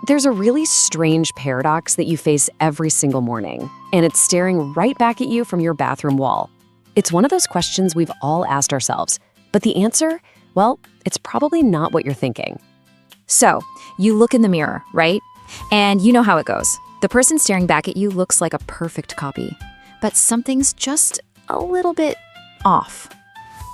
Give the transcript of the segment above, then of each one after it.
There's a really strange paradox that you face every single morning, and it's staring right back at you from your bathroom wall. It's one of those questions we've all asked ourselves, but the answer, well, it's probably not what you're thinking. So, you look in the mirror, right? And you know how it goes. The person staring back at you looks like a perfect copy, but something's just a little bit off.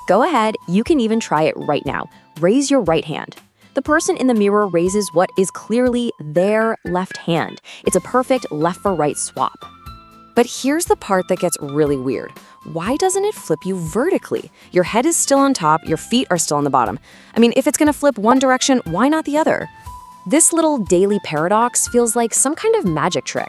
Go ahead, you can even try it right now. Raise your right hand. The person in the mirror raises what is clearly their left hand. It's a perfect left for right swap. But here's the part that gets really weird. Why doesn't it flip you vertically? Your head is still on top, your feet are still on the bottom. If it's gonna flip one direction, why not the other? This little daily paradox feels like some kind of magic trick.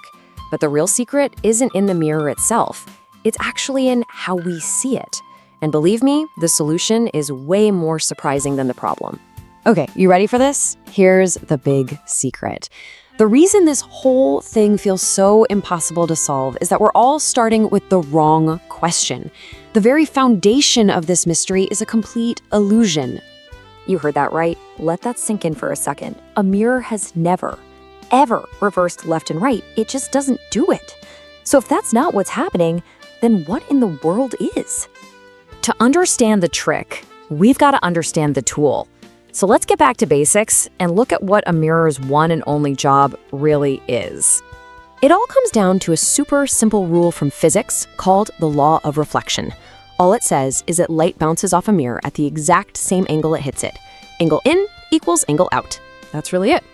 But the real secret isn't in the mirror itself. It's actually in how we see it. And believe me, the solution is way more surprising than the problem. Okay, you ready for this? Here's the big secret. The reason this whole thing feels so impossible to solve is that we're all starting with the wrong question. The very foundation of this mystery is a complete illusion. You heard that right. Let that sink in for a second. A mirror has never, ever reversed left and right. It just doesn't do it. So if that's not what's happening, then what in the world is? To understand the trick, we've got to understand the tool. So let's get back to basics and look at what a mirror's one and only job really is. It all comes down to a super simple rule from physics called the law of reflection. All it says is that light bounces off a mirror at the exact same angle it hits it. Angle in equals angle out. That's really it.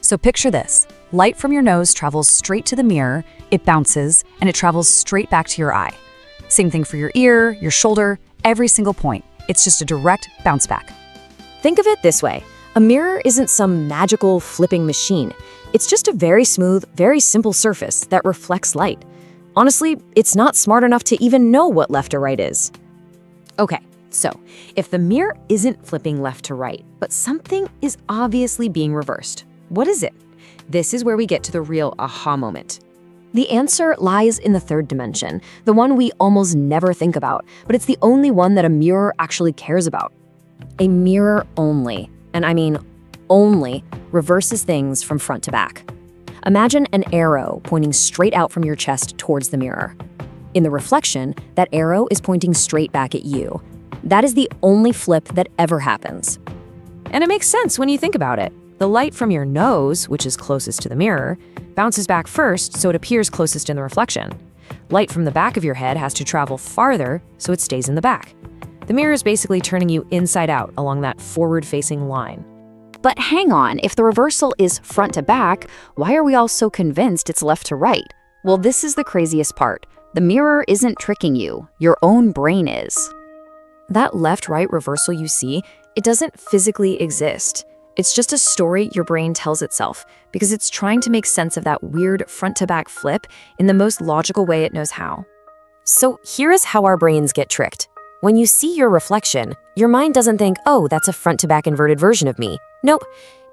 So picture this. Light from your nose travels straight to the mirror, it bounces, and it travels straight back to your eye. Same thing for your ear, your shoulder, every single point. It's just a direct bounce back. Think of it this way. A mirror isn't some magical flipping machine. It's just a very smooth, very simple surface that reflects light. Honestly, it's not smart enough to even know what left or right is. Okay, so if the mirror isn't flipping left to right, but something is obviously being reversed, what is it? This is where we get to the real aha moment. The answer lies in the third dimension, the one we almost never think about, but it's the only one that a mirror actually cares about. A mirror only, and I mean only, reverses things from front to back. Imagine an arrow pointing straight out from your chest towards the mirror. In the reflection, that arrow is pointing straight back at you. That is the only flip that ever happens. And it makes sense when you think about it. The light from your nose, which is closest to the mirror, bounces back first, so it appears closest in the reflection. Light from the back of your head has to travel farther, so it stays in the back. The mirror is basically turning you inside out along that forward-facing line. But hang on, if the reversal is front to back, why are we all so convinced it's left to right? Well, this is the craziest part. The mirror isn't tricking you, your own brain is. That left-right reversal you see, it doesn't physically exist. It's just a story your brain tells itself because it's trying to make sense of that weird front-to-back flip in the most logical way it knows how. So here is how our brains get tricked. When you see your reflection, your mind doesn't think, oh, that's a front-to-back inverted version of me. Nope.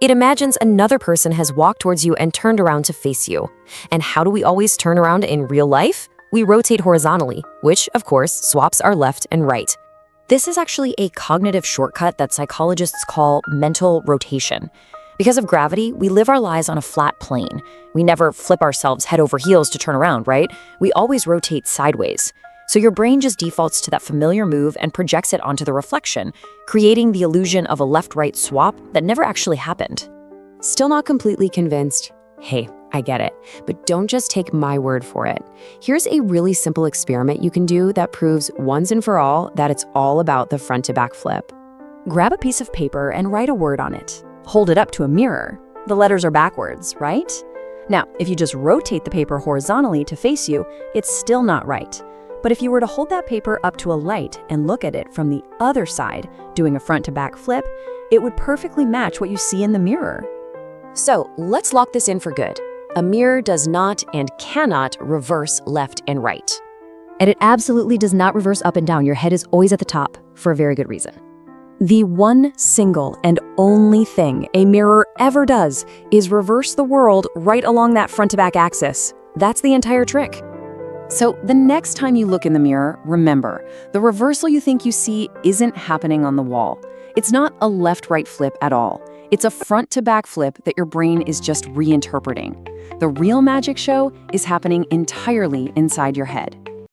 It imagines another person has walked towards you and turned around to face you. And how do we always turn around in real life? We rotate horizontally, which, of course, swaps our left and right. This is actually a cognitive shortcut that psychologists call mental rotation. Because of gravity, we live our lives on a flat plane. We never flip ourselves head over heels to turn around, right? We always rotate sideways. So your brain just defaults to that familiar move and projects it onto the reflection, creating the illusion of a left-right swap that never actually happened. Still not completely convinced? Hey, I get it, but don't just take my word for it. Here's a really simple experiment you can do that proves once and for all that it's all about the front-to-back flip. Grab a piece of paper and write a word on it. Hold it up to a mirror. The letters are backwards, right? Now, if you just rotate the paper horizontally to face you, it's still not right. But if you were to hold that paper up to a light and look at it from the other side, doing a front-to-back flip, it would perfectly match what you see in the mirror. So let's lock this in for good. A mirror does not and cannot reverse left and right. And it absolutely does not reverse up and down. Your head is always at the top for a very good reason. The one single and only thing a mirror ever does is reverse the world right along that front-to-back axis. That's the entire trick. So the next time you look in the mirror, remember, the reversal you think you see isn't happening on the wall. It's not a left-right flip at all. It's a front-to-back flip that your brain is just reinterpreting. The real magic show is happening entirely inside your head.